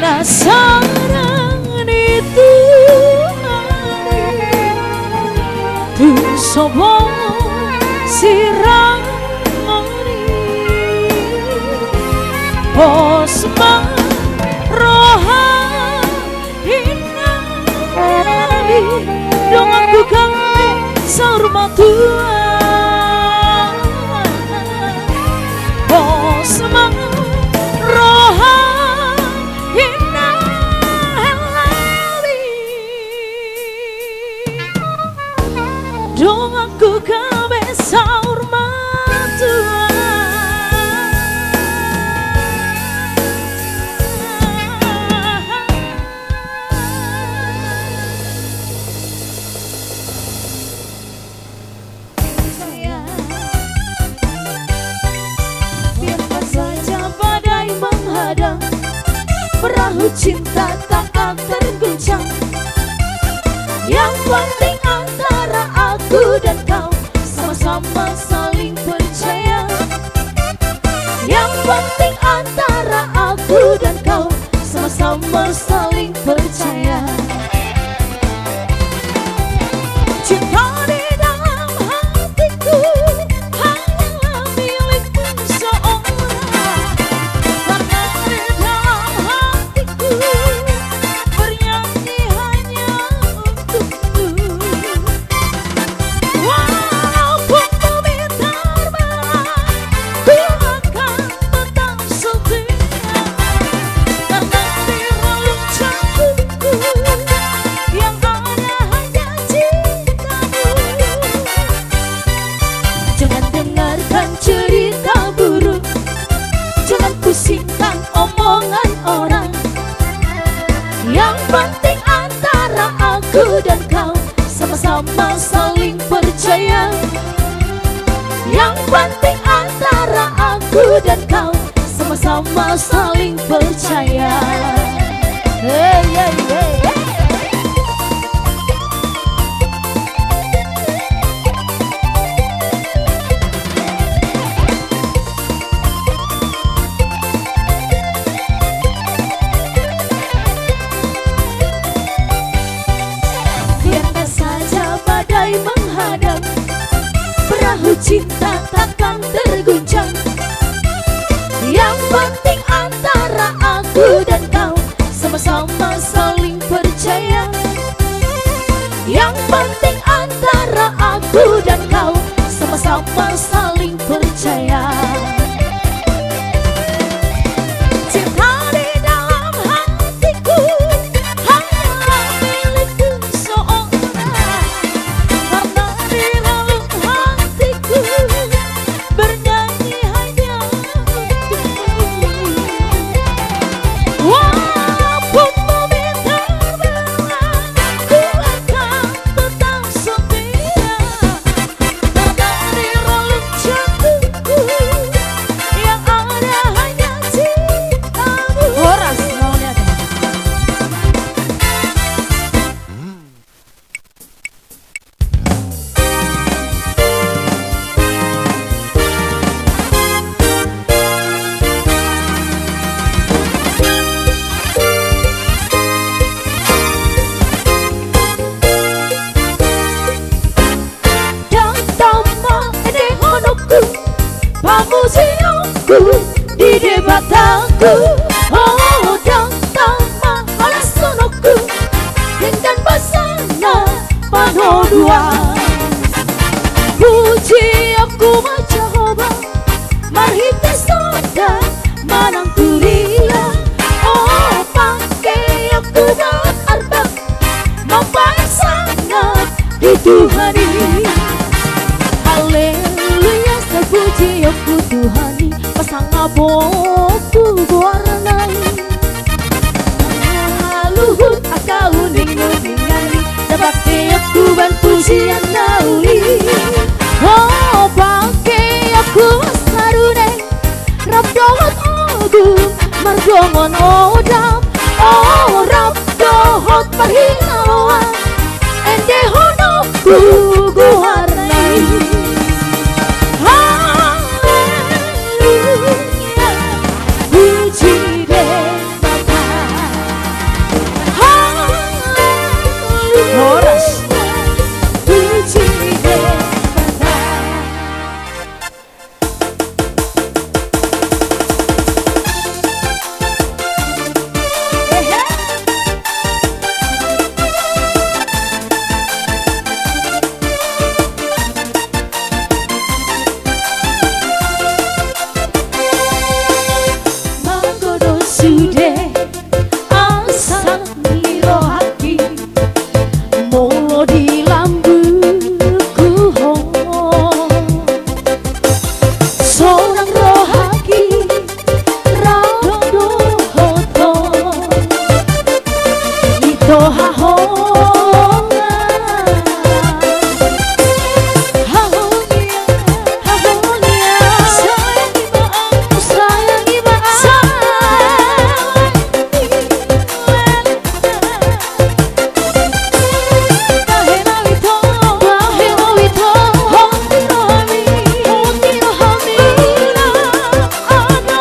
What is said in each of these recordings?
Penasaran itu tu sobo sirang posma roha hinari dong aku kami sarma tua posma roha dong aku kabe saur matua biarkan saja badai menghadang, perahu cinta tak akan terguncang. Yang penting antara aku dan kau sama-sama saling percaya. Yang penting antara aku dan kau sama-sama saling percaya. Cinta di dalam hatiku hanyalah milikmu seorang. Karena di dalam hatiku bernyanyi hanya untukmu. Walaupun bumi terbelah, ku akan tetap setia. Karena di relung jantungku yang ada hanya cintamu. Jangan dengarkan cerita buruk, jangan pusingkan omongan orang. Yang penting antara aku dan kau sama-sama saling percaya. Yang penting antara aku dan kau sama-sama saling percaya. Hey, hey, hey, hey. Biarkan saja badai menghadang, perahu cinta takkan terguncang. Yang penting antara aku dan kau sama-sama saling percaya. Yang penting antara aku dan kau sama-sama saling percaya. Cinta di dalam hatiku hanyalah milikku aku di debat aku. Oh datang mahalas sonoku dengan basana pano dua. Puji aku mencoba marhite soda manang tulia. Oh pakai aku buat arbak mampai sangat dituhani. Haleluya sepuji aku Tuhani pasang aboku warnai. Luhut akau ningu-ningani dabake aku ban pujian nauli. Oh pakai aku sarune rap dohot ogu margongon odam. Oh rap dohot parhinawan ende hono ku warnai. Haleluya puji deh Bapa. Haleluya horas puji deh Bapa. Manggono sude asal miro hati molo di lambuku ho. Seorang rohaki rado hoto ito hahonga. Hahonia sayangi baang sayangi baang. Bahena wito hondiro hami ano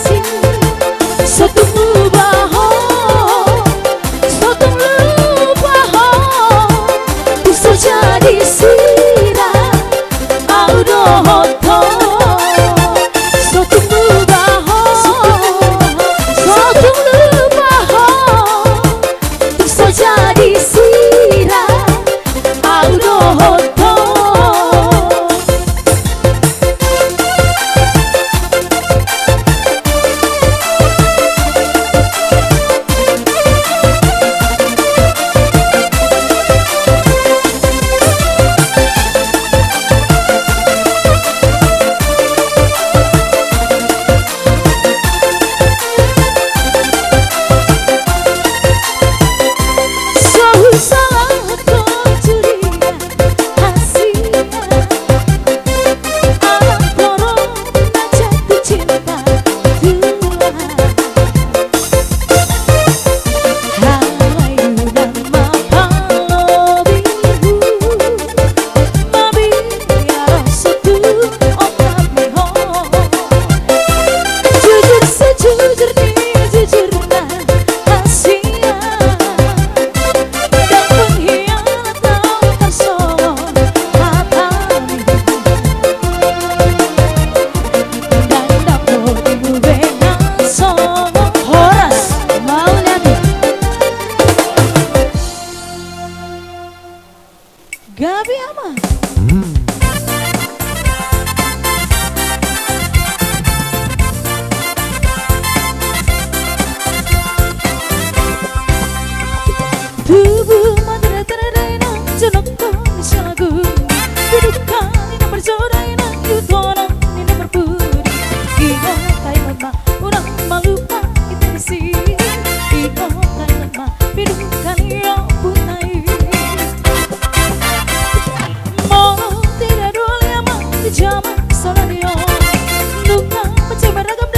sin sotung lubaho bisa jadi sirah audo hoto. Sotung lubaho bisa jadi sirah audo hoto. Gabi ama. Tubuh madara teradaina jonokko nishagu Bidukan ina berjodaina yutona ina berpuri. Ina kai mama urang malupa kita isi. Ina kai mama bidukan ya punai. Mau tidak dulu yang mau dijamah soalnya. Luka macam beragam